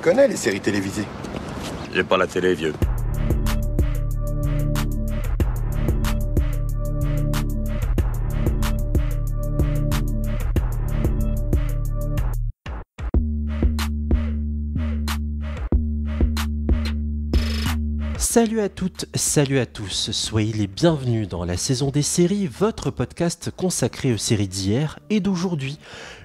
connais les séries télévisées. J'ai pas la télé, vieux. Salut à toutes, salut à tous, soyez les bienvenus dans la saison des séries, votre podcast consacré aux séries d'hier et d'aujourd'hui.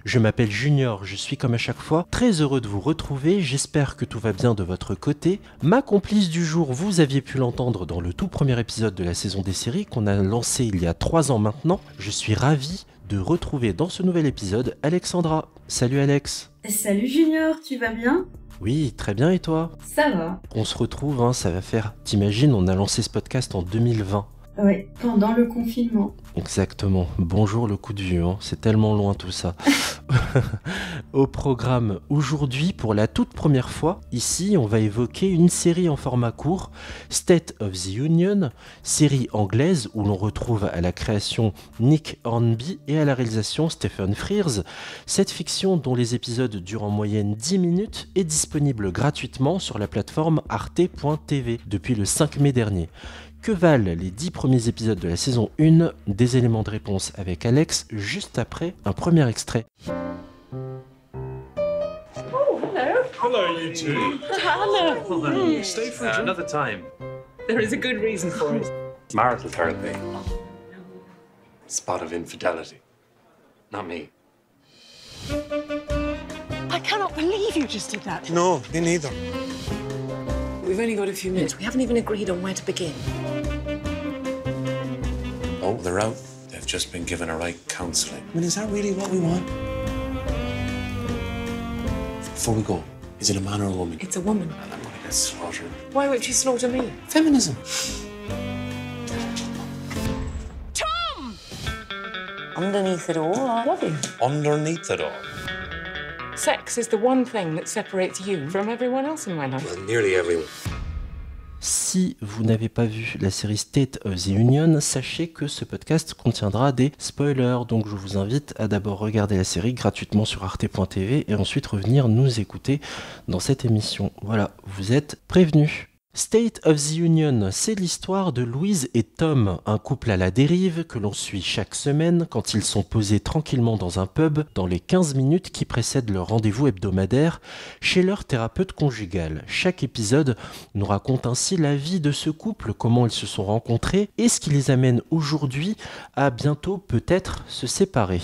Je m'appelle Junior, je suis comme à chaque fois très heureux de vous retrouver, j'espère que tout va bien de votre côté. Ma complice du jour, vous aviez pu l'entendre dans le tout premier épisode de la saison des séries qu'on a lancé il y a 3 ans maintenant. Je suis ravi de retrouver dans ce nouvel épisode Alexandra. Salut Alex. Salut Junior, tu vas bien ? Oui, très bien, et toi ? Ça va. On se retrouve, ça va faire... T'imagines, on a lancé ce podcast en 2020. Ouais, pendant le confinement. Exactement. Bonjour le coup de vieux, c'est tellement loin tout ça. Au programme aujourd'hui, pour la toute première fois, ici, on va évoquer une série en format court, State of the Union, série anglaise où l'on retrouve à la création Nick Hornby et à la réalisation Stephen Frears. Cette fiction, dont les épisodes durent en moyenne 10 minutes, est disponible gratuitement sur la plateforme arte.tv depuis le 5 mai dernier. Que valent les 10 premiers épisodes de la saison 1 ? Des éléments de réponse avec Alex, juste après un premier extrait. Oh, hello. Hello, you two. Hello. Stay for a drink. Another time. There is a good reason for it. Marital therapy. Spot of infidelity. Not me. I cannot believe you just did that. No, me neither. We've only got a few minutes. We haven't even agreed on where to begin. Oh, they're out. They've just been given a right counselling. I mean, is that really what we want? Before we go, is it a man or a woman? It's a woman. And I'm gonna get slaughtered. Why won't you slaughter me? Feminism. Underneath it all, I love you. Underneath it all. Sex is the one thing that separates you from everyone else in my life. Well, nearly everyone. Si vous n'avez pas vu la série State of the Union, sachez que ce podcast contiendra des spoilers, donc je vous invite à d'abord regarder la série gratuitement sur arte.tv et ensuite revenir nous écouter dans cette émission. Voilà, vous êtes prévenus. State of the Union, c'est l'histoire de Louise et Tom, un couple à la dérive que l'on suit chaque semaine quand ils sont posés tranquillement dans un pub dans les 15 minutes qui précèdent leur rendez-vous hebdomadaire chez leur thérapeute conjugal. Chaque épisode nous raconte ainsi la vie de ce couple, comment ils se sont rencontrés et ce qui les amène aujourd'hui à bientôt peut-être se séparer.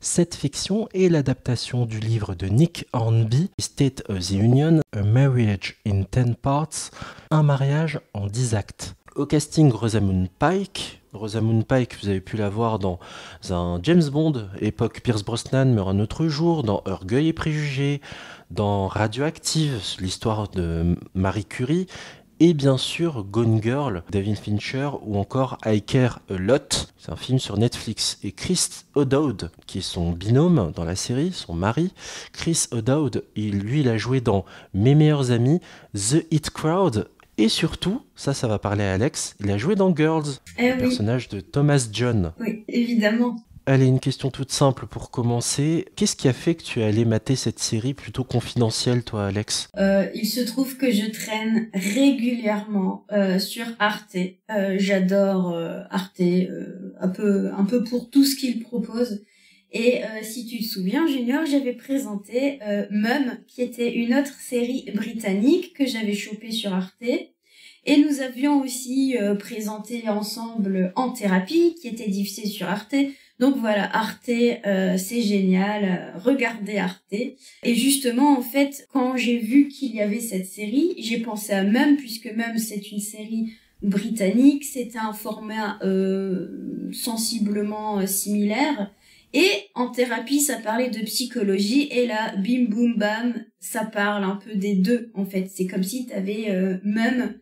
Cette fiction est l'adaptation du livre de Nick Hornby, State of the Union, A Marriage in 10 Parts, un mariage en 10 actes. Au casting, Rosamund Pike. Rosamund Pike, vous avez pu la voir dans un James Bond, époque Pierce Brosnan meurt un autre jour, dans Orgueil et préjugés, dans Radioactive, l'histoire de Marie Curie, et bien sûr Gone Girl, David Fincher, ou encore I Care a Lot, c'est un film sur Netflix. Et Chris O'Dowd, qui est son binôme dans la série, son mari, Chris O'Dowd, il a joué dans Mes meilleurs amis, The Hit Crowd, et surtout, ça va parler à Alex, il a joué dans Girls, le personnage de Thomas John. Oui, évidemment. Allez, une question toute simple pour commencer. Qu'est-ce qui a fait que tu es allé mater cette série plutôt confidentielle, toi, Alex ? Il se trouve que je traîne régulièrement sur Arte. J'adore Arte, un peu pour tout ce qu'il propose. Et si tu te souviens, Junior, j'avais présenté Mum, qui était une autre série britannique que j'avais chopée sur Arte. Et nous avions aussi présenté ensemble En Thérapie, qui était diffusée sur Arte. Donc voilà, Arte, c'est génial, regardez Arte. Et justement, en fait, quand j'ai vu qu'il y avait cette série, j'ai pensé à Mum, puisque Mum, c'est une série britannique, c'était un format sensiblement similaire. Et En Thérapie, ça parlait de psychologie, et là, bim boum bam, ça parle un peu des deux, en fait. C'est comme si t'avais Mum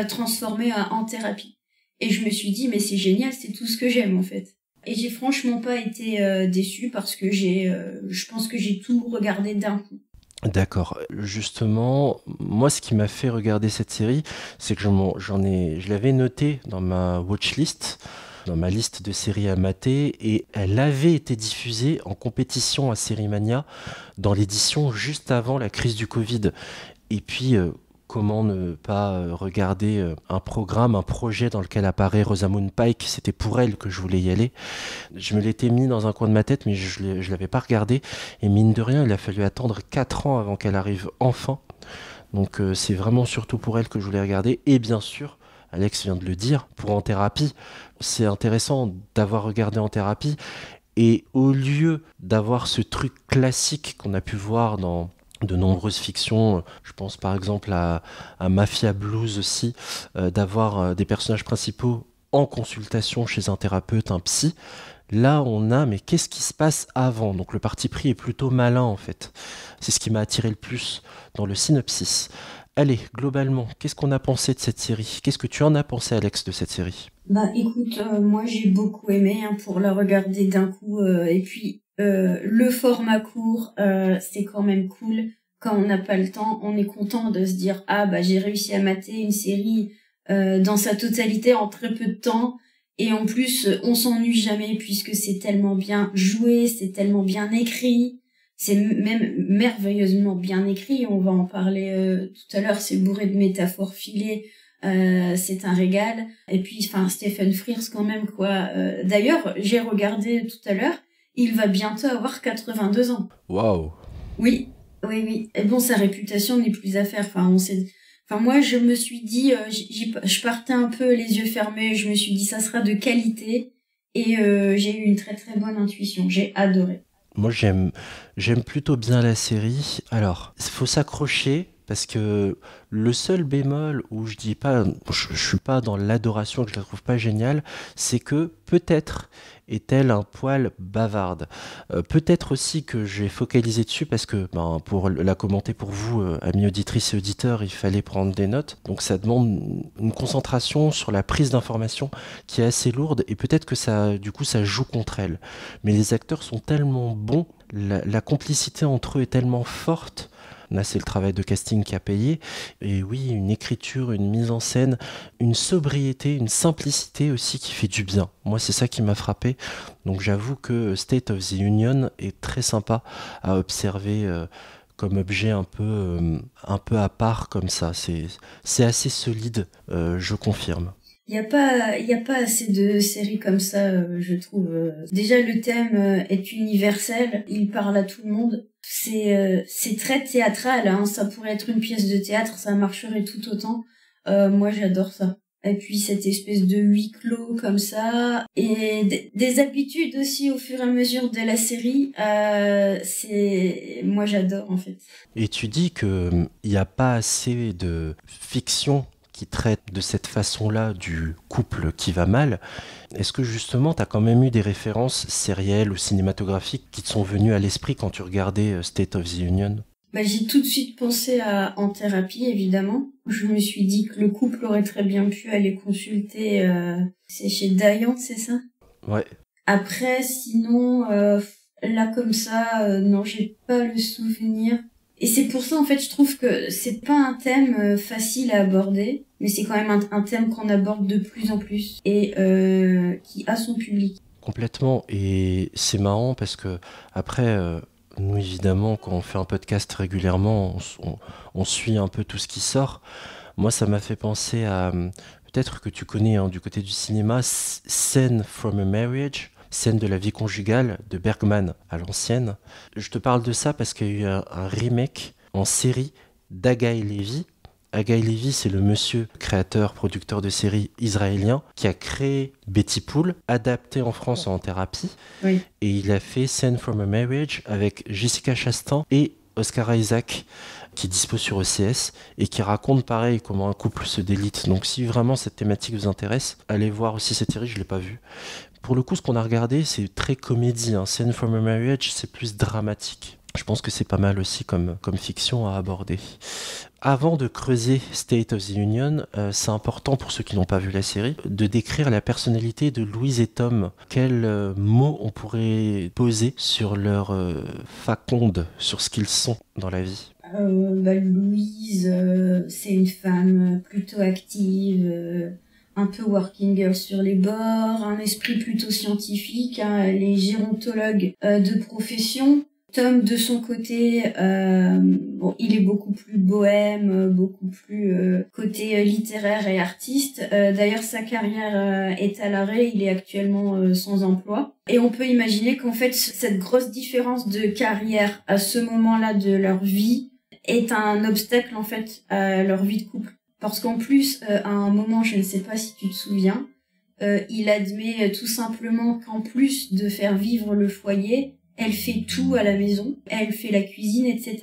transformé En Thérapie. Et je me suis dit, mais c'est génial, c'est tout ce que j'aime, en fait. Et j'ai franchement pas été déçue parce que je pense que j'ai tout regardé d'un coup. D'accord. Justement, moi, ce qui m'a fait regarder cette série, c'est que je l'avais noté dans ma watchlist, dans ma liste de séries à mater, et elle avait été diffusée en compétition à Série Mania dans l'édition juste avant la crise du Covid. Et puis, comment ne pas regarder un programme, un projet dans lequel apparaît Rosamund Pike. C'était pour elle que je voulais y aller. Je me l'étais mis dans un coin de ma tête, mais je ne l'avais pas regardé. Et mine de rien, il a fallu attendre 4 ans avant qu'elle arrive enfin. Donc c'est vraiment surtout pour elle que je voulais regarder. Et bien sûr, Alex vient de le dire, pour En Thérapie. C'est intéressant d'avoir regardé En Thérapie. Et au lieu d'avoir ce truc classique qu'on a pu voir dans de nombreuses fictions, je pense par exemple à Mafia Blues aussi, d'avoir des personnages principaux en consultation chez un thérapeute, un psy. Là, on a, mais qu'est-ce qui se passe avant? Donc le parti pris est plutôt malin en fait. C'est ce qui m'a attiré le plus dans le synopsis. Allez, globalement, qu'est-ce qu'on a pensé de cette série? Qu'est-ce que tu en as pensé, Alex, de cette série? Bah écoute, moi j'ai beaucoup aimé pour la regarder d'un coup, et puis le format court, c'est quand même cool. Quand on n'a pas le temps, on est content de se dire ah bah j'ai réussi à mater une série dans sa totalité en très peu de temps, et en plus on s'ennuie jamais puisque c'est tellement bien joué, c'est tellement bien écrit, c'est même merveilleusement bien écrit. On va en parler tout à l'heure, c'est bourré de métaphores filées. C'est un régal. Et puis Stephen Frears quand même quoi. D'ailleurs j'ai regardé tout à l'heure, il va bientôt avoir 82 ans. Waouh. Oui. Et bon, sa réputation n'est plus à faire. Moi je me suis dit, je partais un peu les yeux fermés, je me suis dit ça sera de qualité, et j'ai eu une très très bonne intuition, j'ai adoré. Moi j'aime plutôt bien la série. Alors, il faut s'accrocher. Parce que le seul bémol où je dis pas, je suis pas dans l'adoration, que je la trouve pas géniale, c'est que peut-être est-elle un poil bavarde. Peut-être aussi que j'ai focalisé dessus parce que pour la commenter pour vous, amis auditrices et auditeurs, il fallait prendre des notes. Donc ça demande une concentration sur la prise d'information qui est assez lourde, et peut-être que ça joue contre elle. Mais les acteurs sont tellement bons, la complicité entre eux est tellement forte. Là, c'est le travail de casting qui a payé. Et oui, une écriture, une mise en scène, une sobriété, une simplicité aussi qui fait du bien. Moi, c'est ça qui m'a frappé. Donc j'avoue que State of the Union est très sympa à observer comme objet un peu à part comme ça. C'est assez solide, je confirme. Il y a pas assez de séries comme ça, je trouve. Déjà, le thème est universel, il parle à tout le monde. C'est très théâtral, hein. Ça pourrait être une pièce de théâtre, ça marcherait tout autant. Moi, j'adore ça. Et puis cette espèce de huis clos comme ça, et des habitudes aussi au fur et à mesure de la série. Moi, j'adore en fait. Et tu dis que il n'y a pas assez de fiction qui traite de cette façon-là du couple qui va mal. Est-ce que justement tu as quand même eu des références sérielles ou cinématographiques qui te sont venues à l'esprit quand tu regardais State of the Union? J'ai tout de suite pensé à En Thérapie, évidemment. Je me suis dit que le couple aurait très bien pu aller consulter, c'est chez Diane, c'est ça? Ouais. Après, sinon, là comme ça, non, j'ai pas le souvenir. Et c'est pour ça, en fait, je trouve que c'est pas un thème facile à aborder, mais c'est quand même un thème qu'on aborde de plus en plus, et qui a son public. Complètement. Et c'est marrant parce que après, nous évidemment, quand on fait un podcast régulièrement, on suit un peu tout ce qui sort. Moi, ça m'a fait penser à, peut-être que tu connais du côté du cinéma, Scene from a Marriage. Scène de la vie conjugale de Bergman à l'ancienne. Je te parle de ça parce qu'il y a eu un remake en série d'Haggai Levy. Haggai Levy, c'est le monsieur créateur, producteur de séries israélien qui a créé Betty Pool, adapté en France En Thérapie. Oui. Et il a fait Scene from a Marriage avec Jessica Chastain et Oscar Isaac, qui dispose sur OCS et qui raconte pareil comment un couple se délite. Donc si vraiment cette thématique vous intéresse, allez voir aussi cette série, je ne l'ai pas vue. Pour le coup, ce qu'on a regardé, c'est très comédie. Scene from a Marriage, c'est plus dramatique. Je pense que c'est pas mal aussi comme fiction à aborder. Avant de creuser State of the Union, c'est important pour ceux qui n'ont pas vu la série, de décrire la personnalité de Louise et Tom. Quels mots on pourrait poser sur leur faconde, sur ce qu'ils sont dans la vie? Louise, c'est une femme plutôt active, un peu working girl sur les bords, un esprit plutôt scientifique, hein. Elle est gérontologue de profession. Tom, de son côté, bon, il est beaucoup plus bohème, beaucoup plus côté littéraire et artiste. D'ailleurs, sa carrière est à l'arrêt, il est actuellement sans emploi. Et on peut imaginer qu'en fait, cette grosse différence de carrière à ce moment-là de leur vie est un obstacle en fait à leur vie de couple. Parce qu'en plus, à un moment, je ne sais pas si tu te souviens, il admet tout simplement qu'en plus de faire vivre le foyer, elle fait tout à la maison, elle fait la cuisine, etc.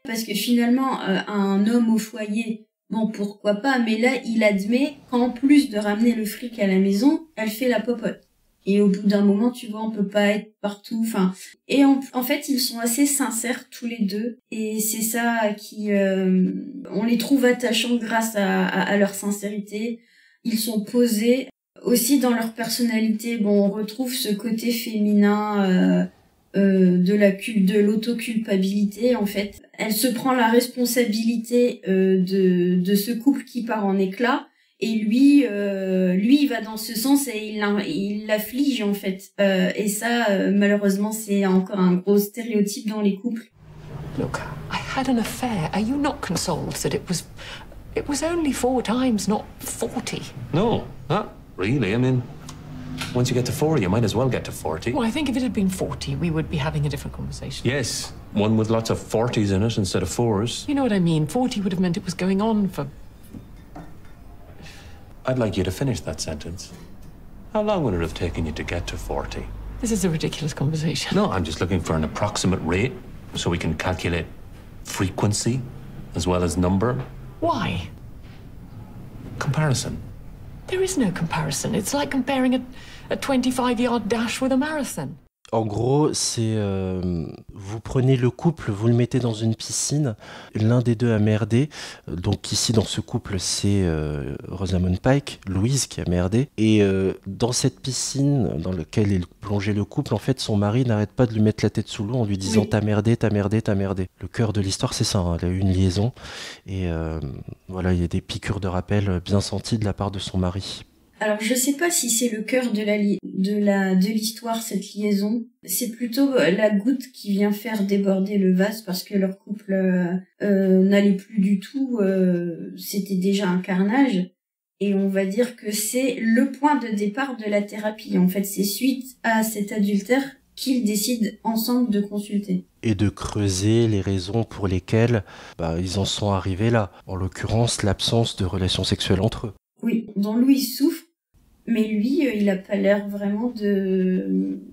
Parce que finalement, un homme au foyer, bon, pourquoi pas, mais là, il admet qu'en plus de ramener le fric à la maison, elle fait la popote. Et au bout d'un moment, tu vois, on peut pas être partout, enfin... Et en fait, ils sont assez sincères tous les deux, et c'est ça qui... on les trouve attachants grâce à leur sincérité. Ils sont posés. Aussi, dans leur personnalité, bon, on retrouve ce côté féminin... de l'autoculpabilité en fait. Elle se prend la responsabilité de ce couple qui part en éclat et lui il va dans ce sens et il l'afflige en fait. Et ça malheureusement c'est encore un gros stéréotype dans les couples. Look, I had an affair. Are you not consoled that it was only 4 times, not 40? No, not really. I mean, once you get to 40, you might as well get to 40. Well, I think if it had been 40, we would be having a different conversation. Yes, one with lots of 40s in it instead of 4s. You know what I mean? 40 would have meant it was going on for... I'd like you to finish that sentence. How long would it have taken you to get to 40? This is a ridiculous conversation. No, I'm just looking for an approximate rate so we can calculate frequency as well as number. Why? Comparison. There is no comparison. It's like comparing a 25-yard dash with a marathon. En gros, c'est vous prenez le couple, vous le mettez dans une piscine, l'un des deux a merdé. Donc ici dans ce couple, c'est Rosamund Pike, Louise qui a merdé. Et dans cette piscine dans laquelle est plongé le couple, en fait, son mari n'arrête pas de lui mettre la tête sous l'eau en lui disant oui. T'as merdé, t'as merdé, t'as merdé. Le cœur de l'histoire, c'est ça. Hein, elle a eu une liaison et voilà, il y a des piqûres de rappel bien senties de la part de son mari. Alors je sais pas si c'est le cœur de l'histoire cette liaison, c'est plutôt la goutte qui vient faire déborder le vase parce que leur couple n'allait plus du tout, c'était déjà un carnage et on va dire que c'est le point de départ de la thérapie. En fait, c'est suite à cet adultère qu'ils décident ensemble de consulter. Et de creuser les raisons pour lesquelles ils en sont arrivés là, en l'occurrence l'absence de relations sexuelles entre eux. Oui, dont Louis souffre, mais lui, il a pas l'air vraiment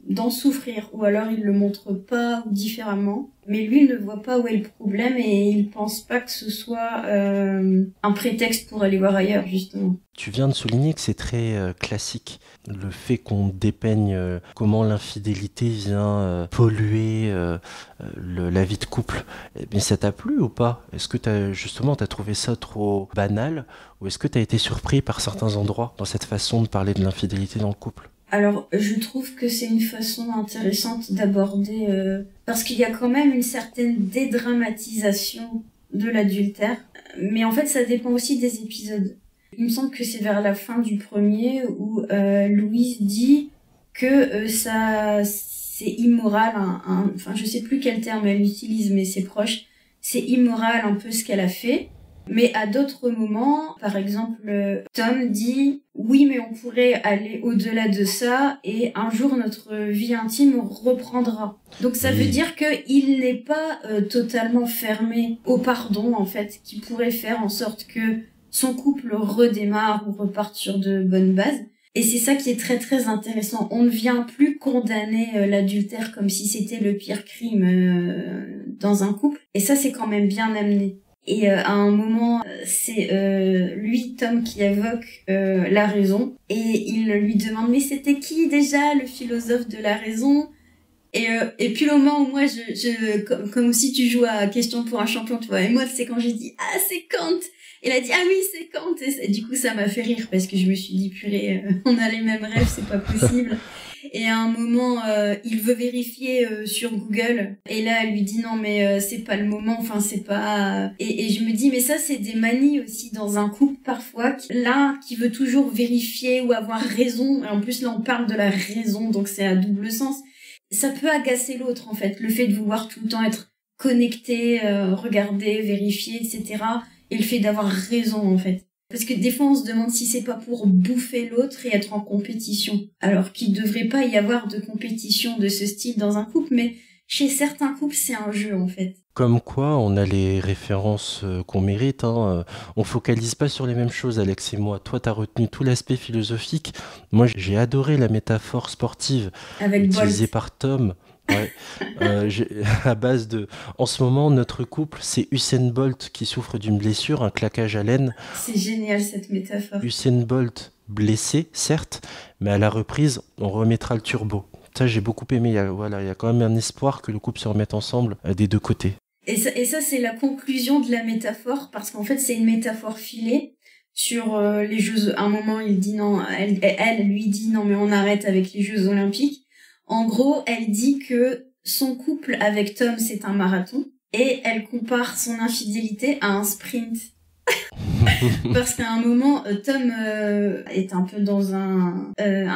d'en souffrir, ou alors il le montre pas ou différemment. Mais lui, il ne voit pas où est le problème et il pense pas que ce soit un prétexte pour aller voir ailleurs, justement. Tu viens de souligner que c'est très classique, le fait qu'on dépeigne comment l'infidélité vient polluer la vie de couple. Mais ça t'a plu ou pas ? Est-ce que t'as trouvé ça trop banal ou est-ce que t'as été surpris par certains endroits dans cette façon de parler de l'infidélité dans le couple ? Alors, je trouve que c'est une façon intéressante d'aborder... parce qu'il y a quand même une certaine dédramatisation de l'adultère. Mais en fait, ça dépend aussi des épisodes. Il me semble que c'est vers la fin du premier où Louise dit que ça c'est immoral. Enfin, je sais plus quel terme elle utilise, mais c'est proche. C'est immoral un peu ce qu'elle a fait. Mais à d'autres moments, par exemple, Tom dit « Oui, mais on pourrait aller au-delà de ça et un jour notre vie intime reprendra. » Donc ça veut dire qu'il n'est pas totalement fermé au pardon, en fait, qui pourrait faire en sorte que son couple redémarre ou reparte sur de bonnes bases. Et c'est ça qui est très très intéressant. On ne vient plus condamner l'adultère comme si c'était le pire crime dans un couple. Et ça, c'est quand même bien amené. Et à un moment, c'est lui, Tom, qui évoque la raison. Et il lui demande « Mais c'était qui déjà le philosophe de la raison ?» Et puis le moment où moi, comme si tu joues à Question pour un champion, tu vois. Et moi, c'est quand j'ai dit « Ah, c'est Kant !» Il a dit « Ah oui, c'est Kant !» Et du coup, ça m'a fait rire parce que je me suis dit « Purée, on a les mêmes rêves, c'est pas possible !» Et à un moment, il veut vérifier sur Google. Et là, elle lui dit non, mais c'est pas le moment. Enfin, c'est pas. Et je me dis, mais ça, c'est des manies aussi dans un couple parfois. L'un qui veut toujours vérifier ou avoir raison. Et en plus, là, on parle de la raison, donc c'est à double sens. ça peut agacer l'autre, en fait, le fait de vouloir tout le temps être connecté, regarder, vérifier, etc. Et le fait d'avoir raison, en fait. Parce que des fois, on se demande si c'est pas pour bouffer l'autre et être en compétition. Alors qu'il devrait pas y avoir de compétition de ce style dans un couple, mais chez certains couples, c'est un jeu, en fait. Comme quoi, on a les références qu'on mérite. On focalise pas sur les mêmes choses, Alex et moi. Toi, t'as retenu tout l'aspect philosophique. Moi, j'ai adoré la métaphore sportive Avec utilisée Bolt. par Tom. Ouais. À base de... En ce moment, notre couple, c'est Usain Bolt qui souffre d'une blessure, un claquage à l'aine. C'est génial, cette métaphore. Usain Bolt blessé, certes, mais à la reprise, on remettra le turbo. Ça, j'ai beaucoup aimé. Il y a quand même un espoir que le couple se remette ensemble des deux côtés. Et ça c'est la conclusion de la métaphore, parce qu'en fait, c'est une métaphore filée sur les Jeux. À un moment, il dit non, elle lui dit non, mais on arrête avec les Jeux Olympiques. En gros, elle dit que son couple avec Tom, c'est un marathon, et elle compare son infidélité à un sprint. Parce qu'à un moment, Tom est un peu dans un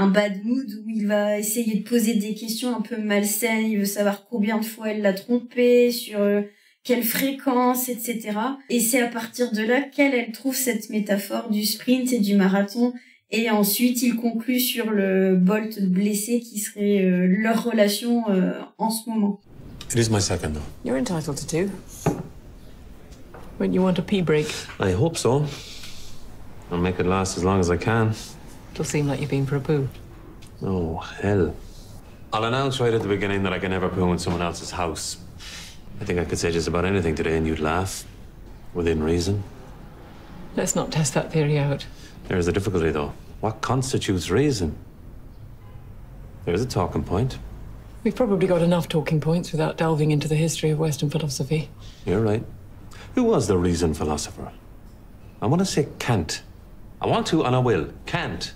bad mood où il va essayer de poser des questions un peu malsaines. Il veut savoir combien de fois elle l'a trompé, sur quelle fréquence, etc. Et c'est à partir de là qu'elle trouve cette métaphore du sprint et du marathon. Et ensuite, il conclut sur le Bolt blessé qui serait leur relation en ce moment. It is my second, though. You're entitled to two. When you want a pee break, I hope so. I'll make it last as long as I can. it'll seem like you've been for a poo. Oh, hell. I'll announce right at the beginning that I can never poo in someone else's house. I think I could say just about anything today and you'd laugh. Within reason. Let's not test that theory out. There's the difficulty, though. What constitutes reason? There's a talking point. We've probably got enough talking points without delving into the history of Western philosophy. You're right. Who was the reason philosopher? I want to say Kant. I want to and I will. Kant.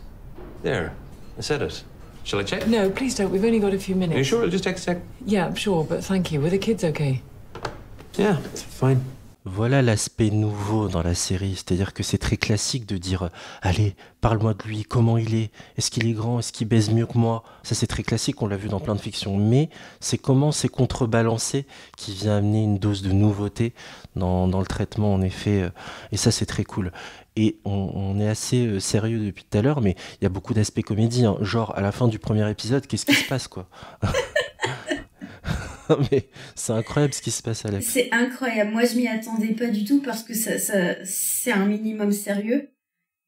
There. I said it. Shall I check? No, please don't. We've only got a few minutes. Are you sure? It'll just take a sec. Yeah, I'm sure, but thank you. Were the kids okay? Yeah, it's fine. Voilà l'aspect nouveau dans la série, c'est-à-dire que c'est très classique de dire « Allez, parle-moi de lui, comment il est-ce qu'il est grand, est-ce qu'il baise mieux que moi ?» Ça c'est très classique, on l'a vu dans plein de fictions, mais c'est comment c'est contrebalancé qui vient amener une dose de nouveauté dans le traitement en effet, et ça c'est très cool. Et on est assez sérieux depuis tout à l'heure, mais il y a beaucoup d'aspects comédie, hein. Genre à la fin du premier épisode, qu'est-ce qui se passe quoi? Mais c'est incroyable ce qui se passe à la... C'est incroyable. Moi, je m'y attendais pas du tout parce que ça c'est un minimum sérieux.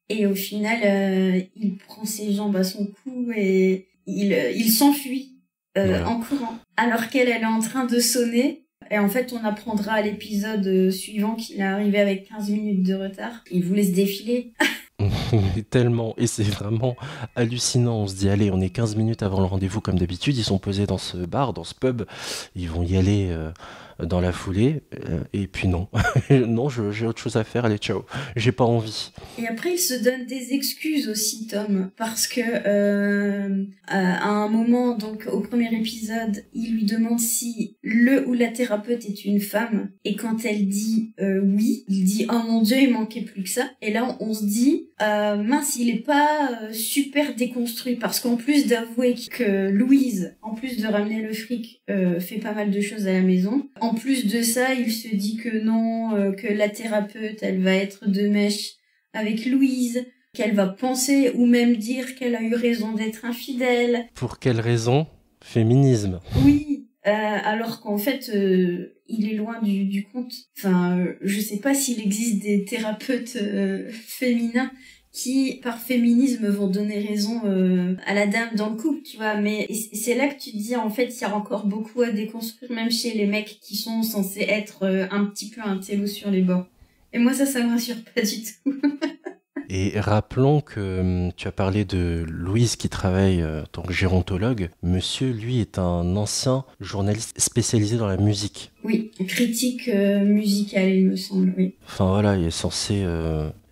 Et au final, il prend ses jambes à son cou et il s'enfuit Voilà. en courant. Alors qu'elle est en train de sonner. Et en fait, on apprendra à l'épisode suivant qu'il est arrivé avec 15 minutes de retard. Il vous laisse défiler. Tellement, et c'est vraiment hallucinant. On se dit, allez, on est 15 minutes avant le rendez-vous comme d'habitude. Ils sont posés dans ce bar, dans ce pub. Ils vont y aller dans la foulée. Et puis non. Non, j'ai autre chose à faire. Allez, ciao. J'ai pas envie. Et après, il se donne des excuses aussi, Tom, parce que à un moment, donc au premier épisode, il lui demande si le ou la thérapeute est une femme, et quand elle dit oui, il dit oh mon Dieu, il manquait plus que ça. Et là, on se dit mince, il est pas super déconstruit, parce qu'en plus d'avouer que Louise, en plus de ramener le fric, fait pas mal de choses à la maison. En plus de ça, il se dit que non, que la thérapeute, elle va être de mèche avec Louise, qu'elle va penser ou même dire qu'elle a eu raison d'être infidèle. Pour quelle raison? Féminisme. Oui, alors qu'en fait, il est loin du compte. Enfin, je sais pas s'il existe des thérapeutes féminins qui, par féminisme, vont donner raison à la dame dans le couple, tu vois. Mais c'est là que tu te dis, en fait, il y a encore beaucoup à déconstruire, même chez les mecs qui sont censés être un petit peu un télo sur les bords. Et moi, ça me rassure pas du tout. Et rappelons que tu as parlé de Louise qui travaille en tant que gérontologue. Monsieur, lui, est un ancien journaliste spécialisé dans la musique. Oui, critique musicale, il me semble, oui. Enfin voilà, il est censé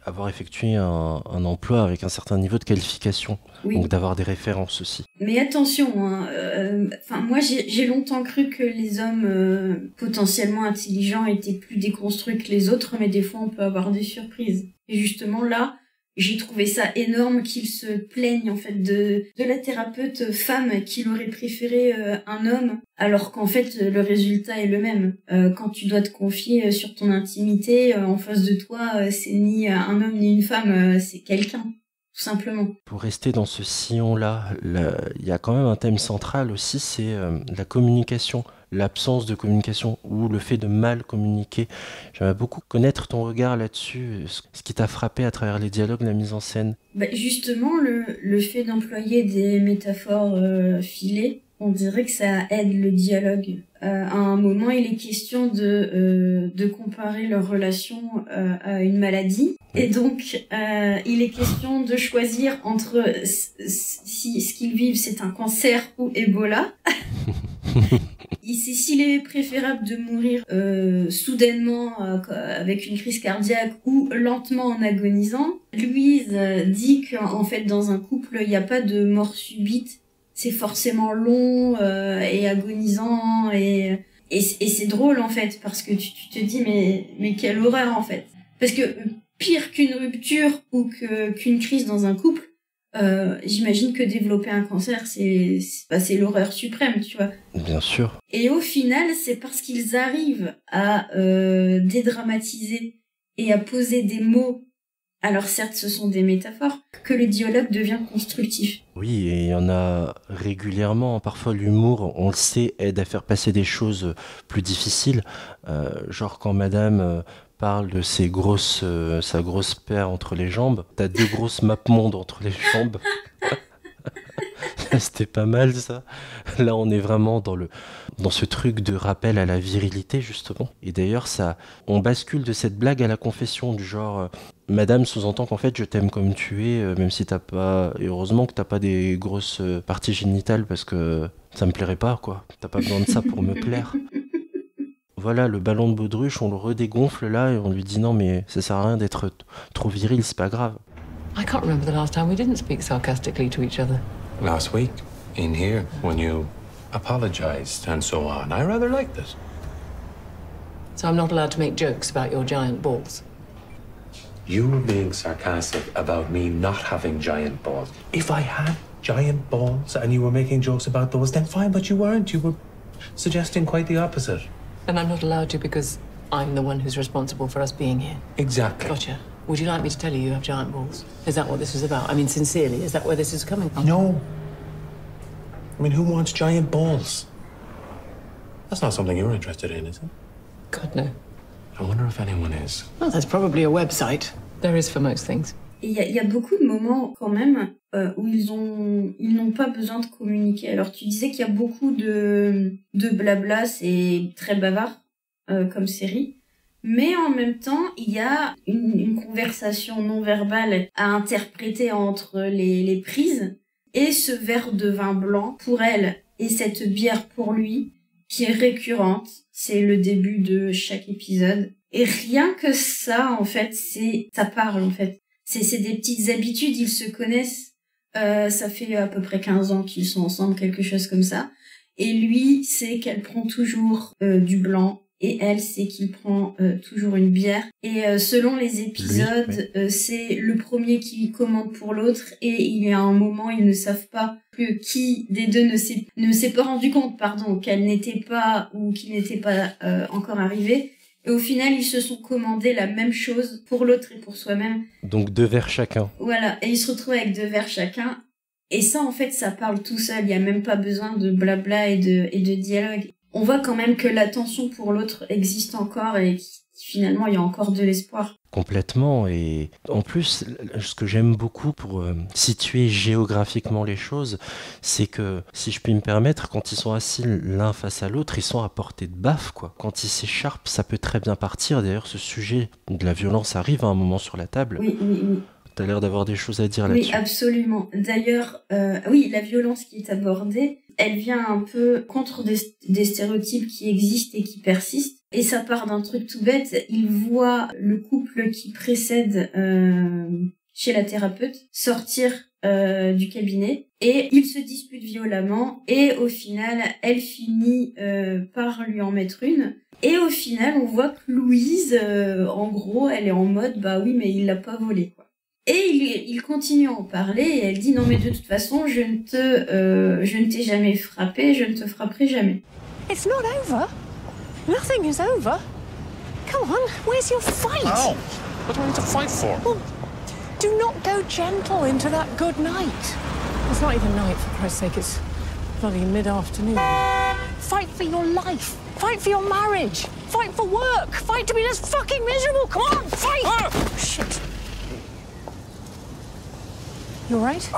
avoir effectué un emploi avec un certain niveau de qualification. Oui. Donc d'avoir des références aussi. Mais attention, moi j'ai longtemps cru que les hommes potentiellement intelligents étaient plus déconstruits que les autres, mais des fois on peut avoir des surprises. Et justement là, J'ai trouvé ça énorme qu'il se plaigne en fait de la thérapeute femme qu'il aurait préféré un homme, alors qu'en fait le résultat est le même. Quand tu dois te confier sur ton intimité, en face de toi, c'est ni un homme ni une femme, c'est quelqu'un, tout simplement. Pour rester dans ce sillon-là, il y a quand même un thème central aussi, c'est la communication, l'absence de communication ou le fait de mal communiquer. J'aimerais beaucoup connaître ton regard là-dessus, ce qui t'a frappé à travers les dialogues, la mise en scène. Justement, le fait d'employer des métaphores filées, on dirait que ça aide le dialogue. À un moment, il est question de comparer leur relation à une maladie. Et donc, il est question de choisir entre si ce qu'ils vivent, c'est un cancer ou Ebola. S'il est préférable de mourir soudainement avec une crise cardiaque ou lentement en agonisant. Louise dit qu'en fait, dans un couple, il n'y a pas de mort subite. C'est forcément long et agonisant et c'est drôle en fait parce que tu te dis mais quelle horreur en fait. Parce que pire qu'une rupture ou qu'une crise dans un couple, j'imagine que développer un cancer c'est l'horreur suprême, tu vois. Bien sûr. Et au final, c'est parce qu'ils arrivent à dédramatiser et à poser des mots, alors certes ce sont des métaphores, que le dialogue devient constructif. Oui, et il y en a régulièrement. Parfois l'humour, on le sait, aide à faire passer des choses plus difficiles. Genre quand madame parle de sa grosse paire entre les jambes, t'as 2 grosses mappemondes entre les jambes. C'était pas mal ça. Là on est vraiment dans ce truc de rappel à la virilité justement. Et d'ailleurs on bascule de cette blague à la confession du genre madame sous-entend qu'en fait je t'aime comme tu es, même si t'as pas, et heureusement que t'as pas des grosses parties génitales parce que ça me plairait pas quoi. T'as pas besoin de ça pour me plaire. Voilà, le ballon de baudruche, on le redégonfle là et on lui dit non mais ça sert à rien d'être trop viril, c'est pas grave. I can't remember the last time we didn't speak sarcastically to each other. Last week, in here, when you apologized and so on, I rather liked it. So I'm not allowed to make jokes about your giant balls. You were being sarcastic about me not having giant balls. If I had giant balls and you were making jokes about those, then fine, but you weren't. You were suggesting quite the opposite. And I'm not allowed to because I'm the one who's responsible for us being here. Exactly. Gotcha. Would you like me to tell you have giant balls? Is that what this is about? I mean, sincerely, is that where this is coming from? No. I mean, who wants giant balls? That's not something you're interested in, is it? God, no. I wonder if anyone is. Well, there's probably a website. There is for most things. Il y a beaucoup de moments quand même où ils n'ont pas besoin de communiquer. Alors tu disais qu'il y a beaucoup de blabla, c'est très bavard comme série. Mais en même temps, il y a une conversation non verbale à interpréter entre les prises et ce verre de vin blanc pour elle et cette bière pour lui qui est récurrente. C'est le début de chaque épisode. Et rien que ça, en fait, ça parle, en fait. C'est des petites habitudes, ils se connaissent. Ça fait à peu près 15 ans qu'ils sont ensemble, quelque chose comme ça. Et lui, c'est qu'elle prend toujours du blanc. Et elle, c'est qu'il prend toujours une bière. Et selon les épisodes, c'est le premier qui commande pour l'autre. Et il y a un moment, ils ne savent pas que qui des deux ne s'est pas rendu compte, qu'elle n'était pas ou qu'il n'était pas encore arrivé. Et au final, ils se sont commandés la même chose pour l'autre et pour soi-même. Donc 2 verres chacun. Voilà, et ils se retrouvent avec 2 verres chacun. Et ça, en fait, ça parle tout seul. Il n'y a même pas besoin de blabla et de dialogue. On voit quand même que l'attention pour l'autre existe encore et finalement, il y a encore de l'espoir. Complètement. Et en plus, ce que j'aime beaucoup pour situer géographiquement les choses, c'est que, si je puis me permettre, quand ils sont assis l'un face à l'autre, ils sont à portée de baffe, quoi. Quand ils s'écharpent, ça peut très bien partir. D'ailleurs, ce sujet de la violence arrive à un moment sur la table. Oui. T'as l'air d'avoir des choses à dire là-dessus. Oui, absolument. D'ailleurs, oui, la violence qui est abordée, elle vient un peu contre des stéréotypes qui existent et qui persistent. Et ça part d'un truc tout bête. Il voit le couple qui précède chez la thérapeute sortir du cabinet et ils se disputent violemment et au final, elle finit par lui en mettre une. Et au final, on voit que Louise, en gros, elle est en mode, bah oui, mais il l'a pas volé, quoi. Et il continue à en parler et elle dit non mais de toute façon je ne t'ai jamais frappé, je ne te frapperai jamais. It's not over. Nothing is over. Come on, where's your fight? Ow! What do I need to fight for? Well, do not go gentle into that good night. It's not even night, for Christ's sake. It's bloody mid-afternoon. Fight for your life. Fight for your marriage. Fight for work. Fight to be less fucking miserable. Come on, fight! Oh, shit. You all right?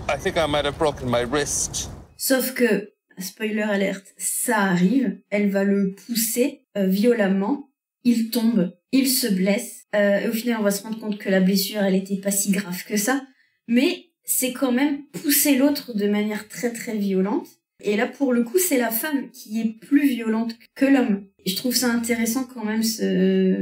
I think I might have broken my wrist. Sauf que, spoiler alerte, ça arrive, elle va le pousser violemment, il tombe, il se blesse, et au final on va se rendre compte que la blessure elle était pas si grave que ça, mais c'est quand même pousser l'autre de manière très très violente, et là pour le coup c'est la femme qui est plus violente que l'homme. Et je trouve ça intéressant quand même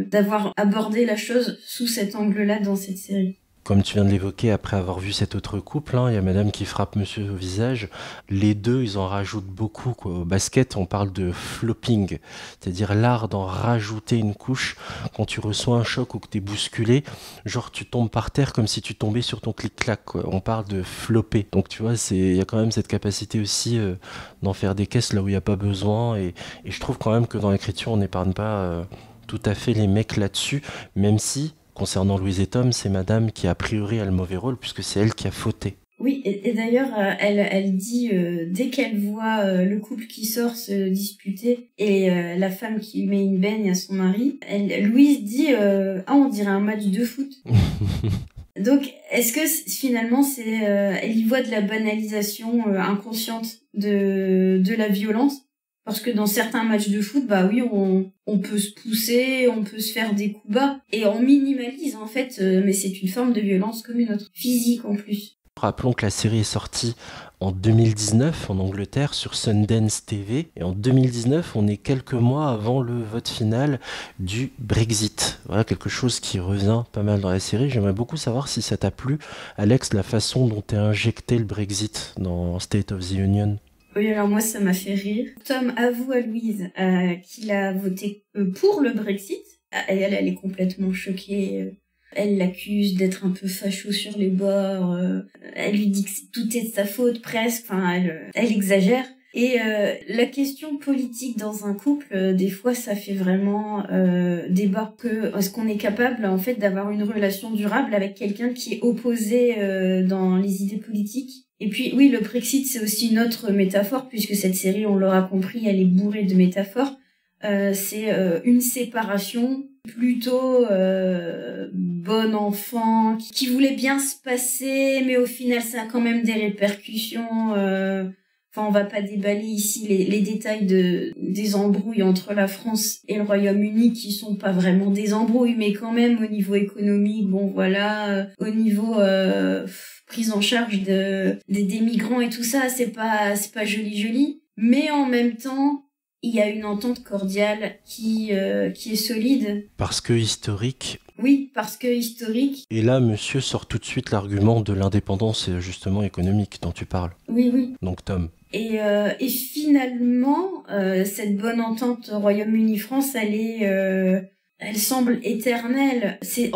d'avoir abordé la chose sous cet angle-là dans cette série. Comme tu viens de l'évoquer, après avoir vu cet autre couple, il y a madame qui frappe monsieur au visage. Les deux, ils en rajoutent beaucoup, quoi. Au basket, on parle de flopping, c'est-à-dire l'art d'en rajouter une couche quand tu reçois un choc ou que t'es bousculé. Genre, tu tombes par terre comme si tu tombais sur ton clic-clac, quoi. On parle de flopper. Donc, tu vois, il y a quand même cette capacité aussi d'en faire des caisses là où il n'y a pas besoin. Et je trouve quand même que dans l'écriture, on n'épargne pas tout à fait les mecs là-dessus, même si... Concernant Louise et Tom, c'est madame qui a priori a le mauvais rôle puisque c'est elle qui a fauté. Oui, et d'ailleurs, elle dit, dès qu'elle voit le couple qui sort se disputer et la femme qui met une baigne à son mari, Louise dit on dirait un match de foot. Donc, est-ce que finalement, elle y voit de la banalisation inconsciente de la violence? Parce que dans certains matchs de foot, bah oui, on peut se pousser, on peut se faire des coups bas, et on minimalise en fait, mais c'est une forme de violence comme une autre, physique en plus. Rappelons que la série est sortie en 2019 en Angleterre sur Sundance TV, et en 2019, on est quelques mois avant le vote final du Brexit. Voilà quelque chose qui revient pas mal dans la série. J'aimerais beaucoup savoir si ça t'a plu, Alex, la façon dont t'es injecté le Brexit dans State of the Union. Oui, alors moi, ça m'a fait rire. Tom avoue à Louise qu'il a voté pour le Brexit. Et elle est complètement choquée. Elle l'accuse d'être un peu facho sur les bords. Elle lui dit que tout est de sa faute, presque. Enfin, elle exagère. Et la question politique dans un couple, des fois, ça fait vraiment débat. Est-ce qu'on est capable, en fait, d'avoir une relation durable avec quelqu'un qui est opposé dans les idées politiques? Et puis, oui, le Brexit, c'est aussi une autre métaphore, puisque cette série, on l'aura compris, elle est bourrée de métaphores. C'est une séparation plutôt bon enfant, qui voulait bien se passer, mais au final, ça a quand même des répercussions. Enfin, on va pas déballer ici les détails des embrouilles entre la France et le Royaume-Uni, qui sont pas vraiment des embrouilles, mais quand même au niveau économique, bon voilà, au niveau prise en charge des migrants et tout ça, c'est pas joli, mais en même temps, il y a une entente cordiale qui est solide. Parce que historique. Oui, parce que historique. Et là, monsieur sort tout de suite l'argument de l'indépendance justement économique dont tu parles. Oui. Donc Tom. Et finalement, cette bonne entente Royaume-Uni-France, elle semble éternelle. C'est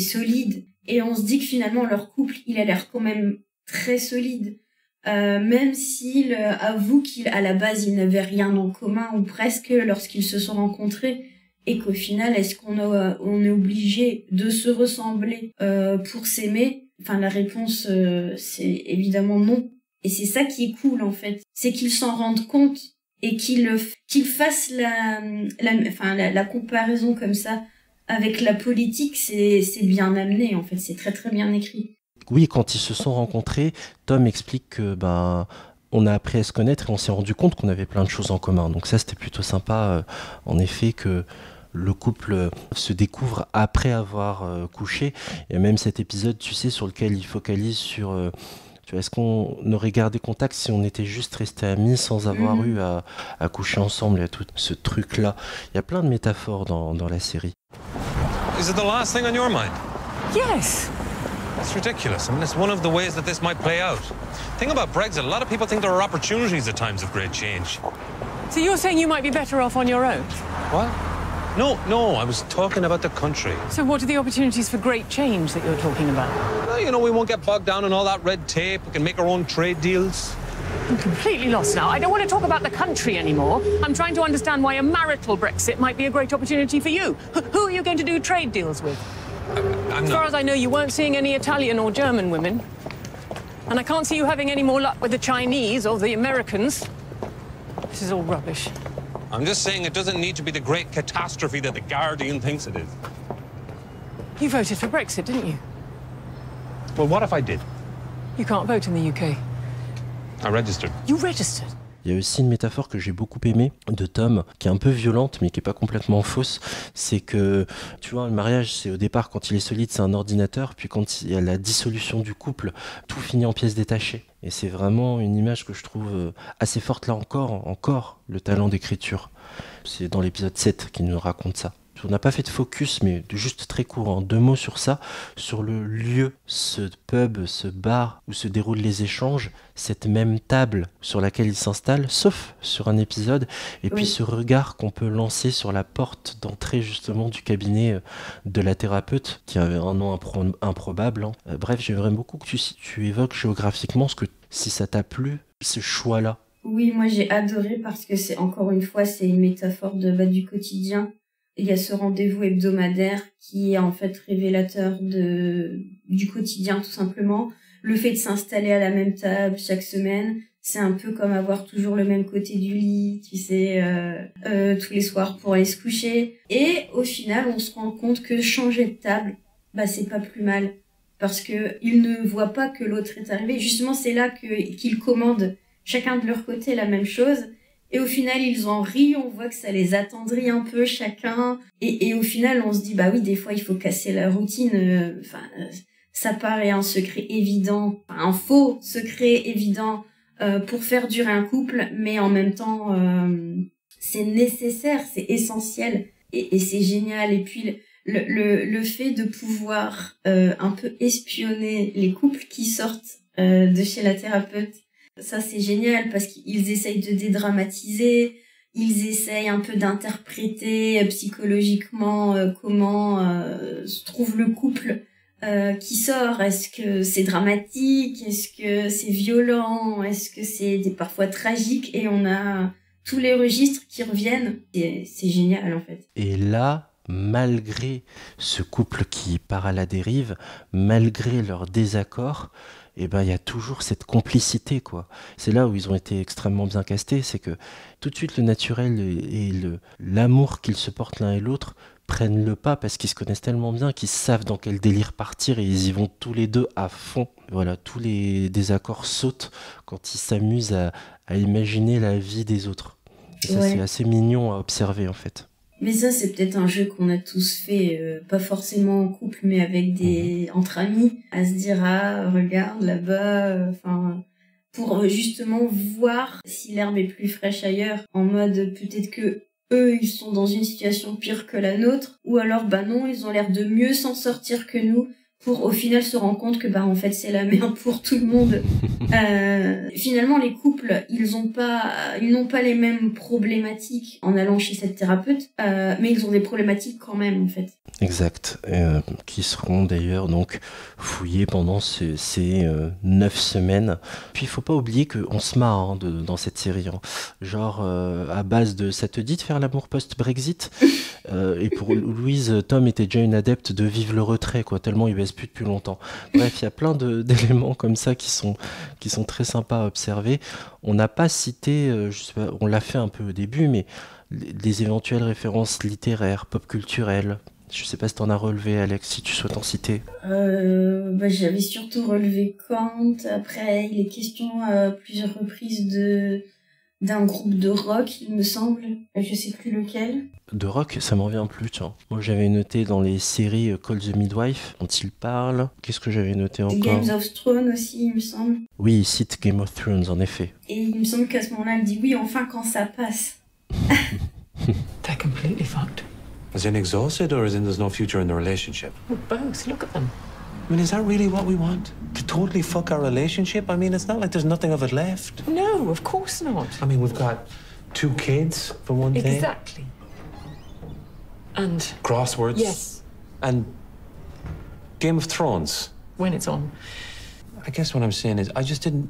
solide. Et on se dit que finalement, leur couple, il a l'air quand même très solide. Même s'il avoue qu'à la base, ils n'avaient rien en commun, ou presque, lorsqu'ils se sont rencontrés. Et qu'au final, est-ce on est obligé de se ressembler pour s'aimer? Enfin, la réponse, c'est évidemment non. Et c'est ça qui est cool, en fait. C'est qu'ils s'en rendent compte et qu'ils fassent la comparaison comme ça avec la politique, c'est bien amené, en fait. C'est très, très bien écrit. Oui, quand ils se sont rencontrés, Tom explique que, on a appris à se connaître et on s'est rendu compte qu'on avait plein de choses en commun. Donc ça, c'était plutôt sympa, en effet, que le couple se découvre après avoir couché. Il y a même cet épisode, tu sais, sur lequel il focalise sur... est-ce qu'on aurait gardé contact si on était juste restés amis sans avoir eu à coucher ensemble? Il y a tout ce truc-là. Il y a plein de métaphores dans la série. Is it the last thing on your mind? Yes. That's ridiculous. I mean, it's one of the ways that this might play out. The thing about Brexit, a lot of people think there are opportunities at times of great change. So you're saying you might be better off on your own? What? No, I was talking about the country. So what are the opportunities for great change that you're talking about? Well, you know, we won't get bogged down in all that red tape. We can make our own trade deals. I'm completely lost now. I don't want to talk about the country anymore. I'm trying to understand why a marital Brexit might be a great opportunity for you. Who are you going to do trade deals with? I'm As far as I know, you weren't seeing any Italian or German women. And I can't see you having any more luck with the Chinese or the Americans. This is all rubbish. I'm just saying it doesn't need to be the great catastrophe that The Guardian thinks it is. You voted for Brexit, didn't you? Well, what if I did? You can't vote in the UK. I registered. You registered? Il y a aussi une métaphore que j'ai beaucoup aimée de Tom, qui est un peu violente, mais qui est pas complètement fausse. C'est que, tu vois, le mariage, c'est au départ, quand il est solide, c'est un ordinateur. Puis quand il y a la dissolution du couple, tout finit en pièces détachées. Et c'est vraiment une image que je trouve assez forte, là encore, le talent d'écriture. C'est dans l'épisode 7 qu'il nous raconte ça. On n'a pas fait de focus, mais juste très court, en 2 mots sur ça, sur le lieu, ce pub, ce bar où se déroulent les échanges, cette même table sur laquelle il s'installe, sauf sur un épisode, et puis ce regard qu'on peut lancer sur la porte d'entrée justement du cabinet de la thérapeute, qui avait un nom improbable. Hein. Bref, j'aimerais beaucoup que tu évoques géographiquement si ça t'a plu, ce choix-là. Oui, moi j'ai adoré parce que c'est encore une fois, c'est une métaphore du quotidien. Il y a ce rendez-vous hebdomadaire qui est en fait révélateur du quotidien tout simplement. Le fait de s'installer à la même table chaque semaine, c'est un peu comme avoir toujours le même côté du lit, tu sais, tous les soirs pour aller se coucher. Et au final, on se rend compte que changer de table, c'est pas plus mal. Parce que ils ne voient pas que l'autre est arrivé. Justement, c'est là qu'ils commandent chacun de leur côté la même chose. Et au final, ils en rient, on voit que ça les attendrit un peu chacun. Et au final, on se dit, oui, des fois, il faut casser la routine. Ça paraît un secret évident, un faux secret évident pour faire durer un couple, mais en même temps, c'est nécessaire, c'est essentiel et c'est génial. Et puis, le fait de pouvoir un peu espionner les couples qui sortent de chez la thérapeute, ça c'est génial parce qu'ils essayent de dédramatiser, ils essayent un peu d'interpréter psychologiquement comment se trouve le couple qui sort. Est-ce que c'est dramatique? Est-ce que c'est violent? Est-ce que c'est parfois tragique? Et on a tous les registres qui reviennent. C'est génial en fait. Et là, malgré ce couple qui part à la dérive, malgré leur désaccord, il y a toujours cette complicité, quoi. C'est là où ils ont été extrêmement bien castés, c'est que tout de suite le naturel et l'amour qu'ils se portent l'un et l'autre prennent le pas parce qu'ils se connaissent tellement bien qu'ils savent dans quel délire partir et ils y vont tous les deux à fond. Voilà, tous les désaccords sautent quand ils s'amusent à imaginer la vie des autres. Et ça, c'est assez mignon à observer, en fait. Mais ça, c'est peut-être un jeu qu'on a tous fait, pas forcément en couple, mais avec entre amis, à se dire, regarde là-bas, pour justement voir si l'herbe est plus fraîche ailleurs, en mode peut-être que eux, ils sont dans une situation pire que la nôtre, ou alors, non, ils ont l'air de mieux s'en sortir que nous, pour au final se rendre compte que en fait c'est la merde pour tout le monde. Finalement les couples ils n'ont pas les mêmes problématiques en allant chez cette thérapeute, mais ils ont des problématiques quand même en fait. Exact, qui seront d'ailleurs donc fouillées pendant ces 9 semaines. Puis il faut pas oublier qu'on se marre dans cette série, hein. Genre à base de ça te dit de faire l'amour post-Brexit. Et pour Louise, Tom était déjà une adepte de vivre le retrait, quoi, tellement il baisse plus depuis longtemps. Bref, il y a plein d'éléments comme ça qui sont très sympas à observer. On n'a pas cité, je sais pas, on l'a fait un peu au début, mais des éventuelles références littéraires, pop culturelles. Je sais pas si t'en as relevé, Alex, si tu souhaites en citer. J'avais surtout relevé Kant. Après, il est question à plusieurs reprises d'un groupe de rock, il me semble. Je sais plus lequel. De rock, ça m'en revient plus, tiens. Moi, j'avais noté dans les séries Call the Midwife, dont il parle. Qu'est-ce que j'avais noté encore? Games of Thrones aussi, il me semble. Oui, il cite Game of Thrones, en effet. Et il me semble qu'à ce moment-là, elle dit oui, enfin, quand ça passe. They're completely fucked. As in exhausted or as in there's no future in the relationship? Well, both. Look at them. I mean, is that really what we want? To totally fuck our relationship? I mean, it's not like there's nothing of it left. No, of course not. I mean, we've got 2 kids, for one thing. Exactly. And Crosswords. yes, And Game of Thrones. when it's on. I guess what I'm saying is I didn't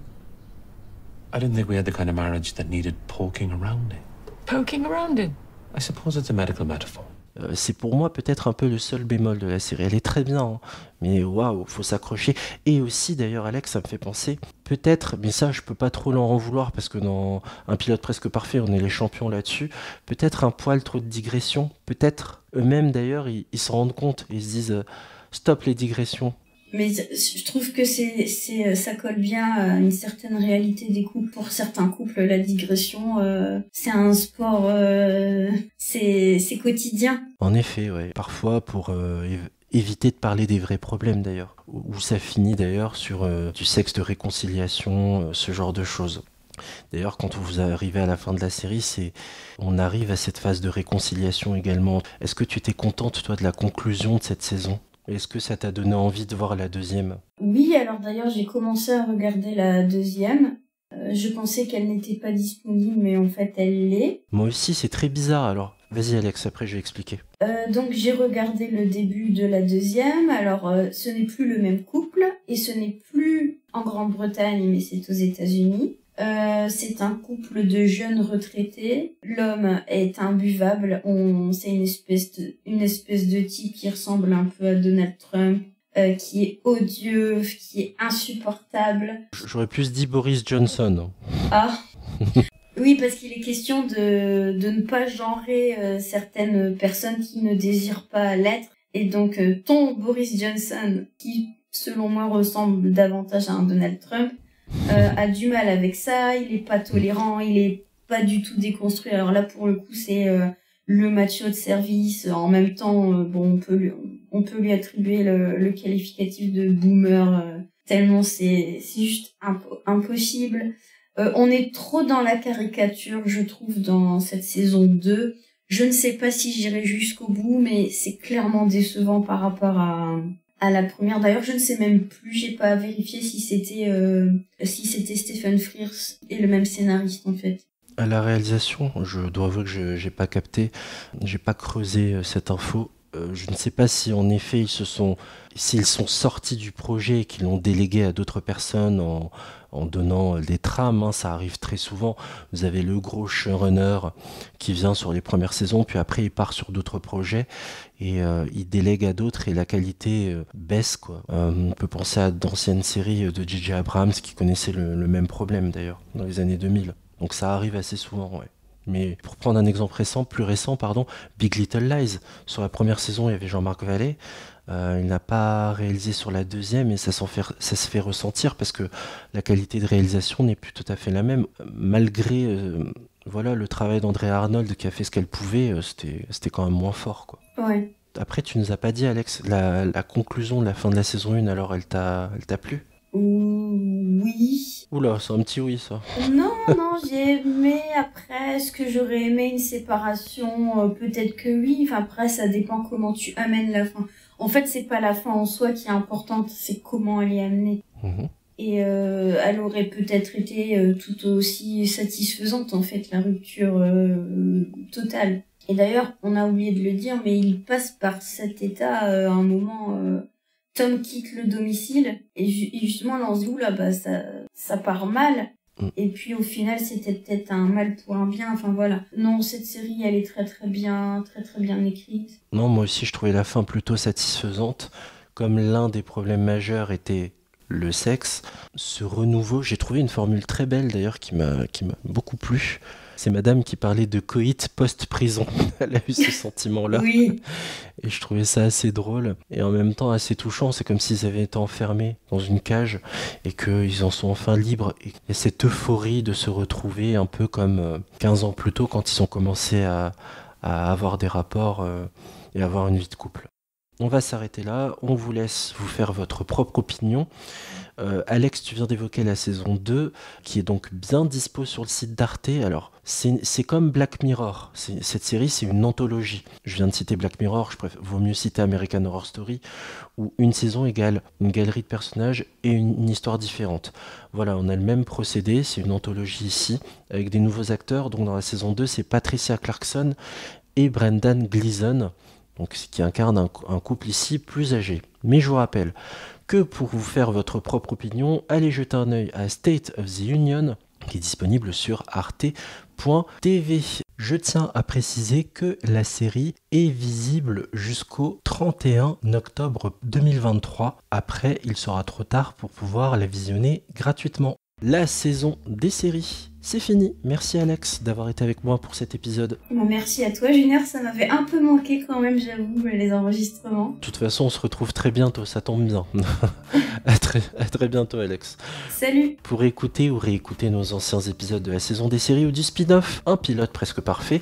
think we had the kind of marriage that needed poking around in. Poking around in. I suppose it's a medical metaphor. C'est pour moi peut-être un peu le seul bémol de la série. Elle est très bien, hein, mais waouh, faut s'accrocher. Et aussi, d'ailleurs, Alex, ça me fait penser, peut-être, mais ça, je peux pas trop leur en vouloir parce que dans Un pilote presque parfait, on est les champions là-dessus. Peut-être un poil trop de digression. Peut-être eux-mêmes, d'ailleurs, ils se rendent compte. Ils se disent stop les digressions. Mais je trouve que ça colle bien à une certaine réalité des couples. Pour certains couples, la digression, c'est un sport, c'est quotidien. En effet, ouais. Parfois, pour éviter de parler des vrais problèmes, d'ailleurs. Où ça finit, d'ailleurs, sur du sexe de réconciliation, ce genre de choses. D'ailleurs, quand vous arrivez à la fin de la série, on arrive à cette phase de réconciliation également. Est-ce que tu étais contente, toi, de la conclusion de cette saison ? Est-ce que ça t'a donné envie de voir la deuxième ? Oui, alors d'ailleurs, j'ai commencé à regarder la deuxième. Je pensais qu'elle n'était pas disponible, mais en fait, elle l'est. Moi aussi, c'est très bizarre. Alors, vas-y Alex, après je vais expliquer. Donc, j'ai regardé le début de la deuxième. Alors, ce n'est plus le même couple, et ce n'est plus en Grande-Bretagne, mais c'est aux États-Unis. C'est un couple de jeunes retraités. L'homme est imbuvable. C'est une espèce de type qui ressemble un peu à Donald Trump, qui est odieux, qui est insupportable. J'aurais plus dit Boris Johnson. Ah. Oui, parce qu'il est question de ne pas genrer certaines personnes qui ne désirent pas l'être. Et donc, ton Boris Johnson, qui selon moi ressemble davantage à un Donald Trump, a du mal avec ça, il est pas tolérant, il est pas du tout déconstruit. Alors là, pour le coup, c'est le macho de service. En même temps, bon, on peut lui attribuer le qualificatif de boomer, tellement c'est juste impossible. On est trop dans la caricature, je trouve, dans cette saison 2. Je ne sais pas si j'irai jusqu'au bout, mais c'est clairement décevant par rapport à la première. D'ailleurs, je ne sais même plus, j'ai pas vérifié si c'était Stephen Frears et le même scénariste en fait. À la réalisation, je dois avouer que j'ai pas capté, j'ai pas creusé cette info. Je ne sais pas si en effet s'ils sont sortis du projet et qu'ils l'ont délégué à d'autres personnes en donnant des trames, hein, ça arrive très souvent. Vous avez le gros showrunner qui vient sur les premières saisons, puis après il part sur d'autres projets et il délègue à d'autres et la qualité baisse, quoi. On peut penser à d'anciennes séries de J.J. Abrams qui connaissaient le même problème d'ailleurs dans les années 2000. Donc ça arrive assez souvent, ouais. Mais pour prendre un exemple plus récent, Big Little Lies. Sur la première saison, il y avait Jean-Marc Vallée. Il n'a pas réalisé sur la deuxième et ça se fait ressentir parce que la qualité de réalisation n'est plus tout à fait la même. Malgré le travail d'Andrea Arnold qui a fait ce qu'elle pouvait, c'était quand même moins fort, quoi. Ouais. Après, tu nous as pas dit, Alex, la conclusion de la fin de la saison 1, alors elle t'a plu ? Oui. Oula, c'est un petit oui, ça. Non, j'ai aimé. Après, est-ce que j'aurais aimé une séparation? Peut-être que oui. Enfin, après, ça dépend comment tu amènes la fin. En fait, c'est pas la fin en soi qui est importante, c'est comment elle est amenée. Mmh. Et elle aurait peut-être été tout aussi satisfaisante, en fait, la rupture totale. Et d'ailleurs, on a oublié de le dire, mais il passe par cet état à un moment... Tom quitte le domicile et justement là on se dit oula ça part mal et puis au final c'était peut-être un mal pour un bien, enfin voilà. Non, cette série elle est très bien écrite. Non, moi aussi je trouvais la fin plutôt satisfaisante, comme l'un des problèmes majeurs était le sexe. Ce renouveau, j'ai trouvé une formule très belle d'ailleurs qui m'a beaucoup plu. C'est madame qui parlait de coït post-prison. Elle a eu ce sentiment-là. Oui. Et je trouvais ça assez drôle. Et en même temps assez touchant. C'est comme s'ils avaient été enfermés dans une cage et qu'ils en sont enfin libres. Et il y a cette euphorie de se retrouver un peu comme 15 ans plus tôt quand ils ont commencé à avoir des rapports et avoir une vie de couple. On va s'arrêter là. On vous laisse vous faire votre propre opinion. Alex, tu viens d'évoquer la saison 2, qui est donc bien dispo sur le site d'Arte. Alors, c'est comme Black Mirror. Cette série, c'est une anthologie. Je viens de citer Black Mirror, vaut mieux citer American Horror Story, où une saison égale une galerie de personnages et une histoire différente. Voilà, on a le même procédé, c'est une anthologie ici, avec des nouveaux acteurs. Donc dans la saison 2, c'est Patricia Clarkson et Brendan Gleeson, donc qui incarne un couple ici plus âgé. Mais je vous rappelle que pour vous faire votre propre opinion, allez jeter un œil à State of the Union, qui est disponible sur arte.tv. Je tiens à préciser que la série est visible jusqu'au 31 octobre 2023. Après, il sera trop tard pour pouvoir la visionner gratuitement. La saison des séries, c'est fini. Merci Alex d'avoir été avec moi pour cet épisode. Merci à toi Junior, ça m'avait un peu manqué quand même, j'avoue, les enregistrements. De toute façon, on se retrouve très bientôt, ça tombe bien. à très bientôt Alex. Salut. Pour écouter ou réécouter nos anciens épisodes de la saison des séries ou du spin-off, un pilote presque parfait,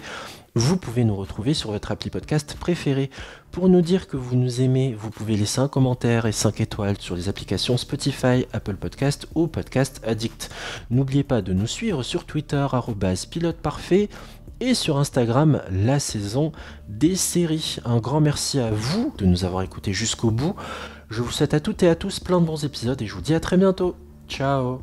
vous pouvez nous retrouver sur votre appli podcast préféré. Pour nous dire que vous nous aimez, vous pouvez laisser un commentaire et 5 étoiles sur les applications Spotify, Apple Podcast ou Podcast Addict. N'oubliez pas de nous suivre sur Twitter @piloteparfait et sur Instagram la saison des séries. Un grand merci à vous de nous avoir écoutés jusqu'au bout. Je vous souhaite à toutes et à tous plein de bons épisodes et je vous dis à très bientôt. Ciao.